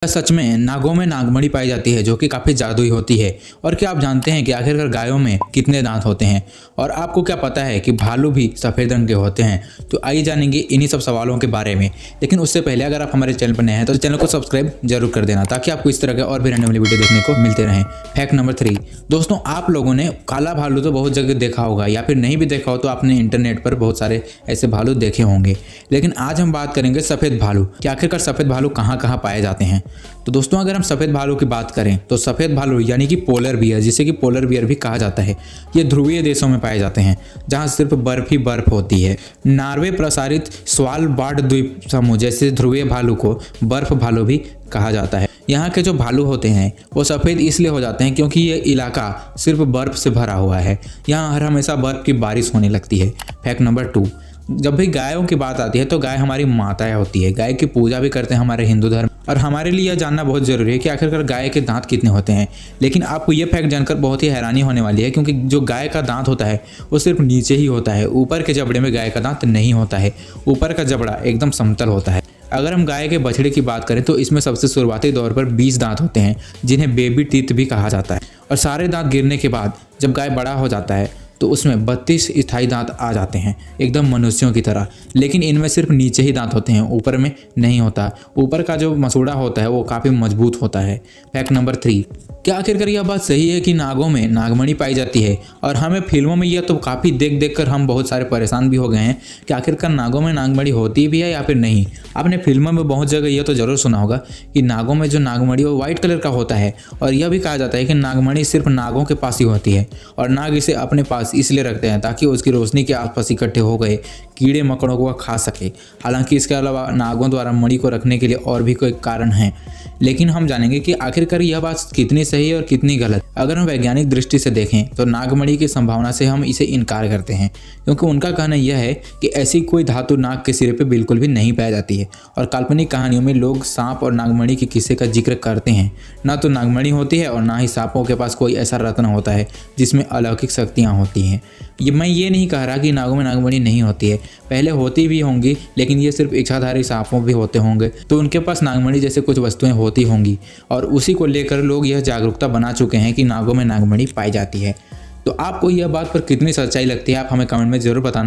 क्या सच में नागों में नागमणि पाई जाती है जो कि काफ़ी जादुई होती है? और क्या आप जानते हैं कि आखिरकार गायों में कितने दांत होते हैं? और आपको क्या पता है कि भालू भी सफ़ेद रंग के होते हैं? तो आइए जानेंगे इन्हीं सब सवालों के बारे में। लेकिन उससे पहले अगर आप हमारे चैनल पर नए हैं तो चैनल को सब्सक्राइब जरूर कर देना ताकि आपको इस तरह के और भी रहने वाली वीडियो देखने को मिलते रहें। फैक्ट नंबर 3, दोस्तों आप लोगों ने काला भालू तो बहुत जगह देखा होगा या फिर नहीं भी देखा हो तो आपने इंटरनेट पर बहुत सारे ऐसे भालू देखे होंगे। लेकिन आज हम बात करेंगे सफ़ेद भालू कि आखिरकार सफ़ेद भालू कहाँ कहाँ पाए जाते हैं। तो दोस्तों अगर हम सफ़ेद भालू की बात करें तो सफ़ेद भालू यानी कि पोलर बियर, जिसे कि पोलर बियर भी कहा जाता है, ये ध्रुवीय देशों में पाए जाते हैं जहां सिर्फ बर्फ ही बर्फ होती है। नॉर्वे प्रसारित स्वालबार्ड द्वीप समूह जैसे ध्रुवीय भालू को बर्फ भालू भी कहा जाता है। यहाँ के जो भालू होते हैं वो सफ़ेद इसलिए हो जाते हैं क्योंकि ये इलाका सिर्फ बर्फ से भरा हुआ है। यहाँ हर हमेशा बर्फ की बारिश होने लगती है। फैक्ट नंबर 2, जब भी गायों की बात आती है तो गाय हमारी माताएं होती है। गाय की पूजा भी करते हैं हमारे हिंदू धर्म, और हमारे लिए यह जानना बहुत ज़रूरी है कि आखिरकार गाय के दांत कितने होते हैं। लेकिन आपको ये फैक्ट जानकर बहुत ही हैरानी होने वाली है क्योंकि जो गाय का दांत होता है वो सिर्फ नीचे ही होता है, ऊपर के जबड़े में गाय का दांत नहीं होता है। ऊपर का जबड़ा एकदम समतल होता है। अगर हम गाय के बछड़े की बात करें तो इसमें सबसे शुरुआती दौर पर 20 दांत होते हैं जिन्हें बेबी टीथ भी कहा जाता है। और सारे दांत गिरने के बाद जब गाय बड़ा हो जाता है तो उसमें 32 स्थायी दांत आ जाते हैं, एकदम मनुष्यों की तरह। लेकिन इनमें सिर्फ नीचे ही दांत होते हैं, ऊपर में नहीं होता। ऊपर का जो मसूड़ा होता है वो काफ़ी मजबूत होता है। फैक्ट नंबर 3, क्या आखिरकार यह बात सही है कि नागों में नागमणि पाई जाती है? और हमें फिल्मों में यह तो काफ़ी देख कर हम बहुत सारे परेशान भी हो गए हैं कि आखिरकार नागों में नागमणि होती भी है या फिर नहीं। आपने फिल्मों में बहुत जगह यह तो ज़रूर सुना होगा कि नागों में जो नागमणि वो वाइट कलर का होता है, और यह भी कहा जाता है कि नागमणि सिर्फ नागों के पास ही होती है और नाग इसे अपने पास इसलिए रखते हैं ताकि उसकी रोशनी के आसपास इकट्ठे हो गए कीड़े मकोड़ों को खा सके। हालांकि इसके अलावा नागों द्वारा मणि को रखने के लिए और भी कोई कारण है। लेकिन हम जानेंगे कि आखिरकार यह बात कितनी सही है और कितनी गलत। अगर हम वैज्ञानिक दृष्टि से देखें तो नागमणि की संभावना से हम इसे इनकार करते हैं क्योंकि उनका कहना यह है कि ऐसी कोई धातु नाग के सिरे पे बिल्कुल भी नहीं पाई जाती है। और काल्पनिक कहानियों में लोग सांप और नागमणि के किस्से का जिक्र करते हैं। ना तो नागमणि होती है और ना ही सांपों के पास कोई ऐसा रत्न होता है जिसमें अलौकिक शक्तियाँ होती हैं। मैं ये नहीं कह रहा कि नागों में नागमणि नहीं होती है, पहले होती भी होंगी, लेकिन ये सिर्फ इच्छाधारी सांपों भी होते होंगे तो उनके पास नागमणि जैसे कुछ वस्तुएं होती होंगी, और उसी को लेकर लोग यह जागरूकता बना चुके हैं कि नागों में नागमणि पाई जाती है। तो आपको यह बात पर कितनी सच्चाई लगती है आप हमें कमेंट में ज़रूर बताना।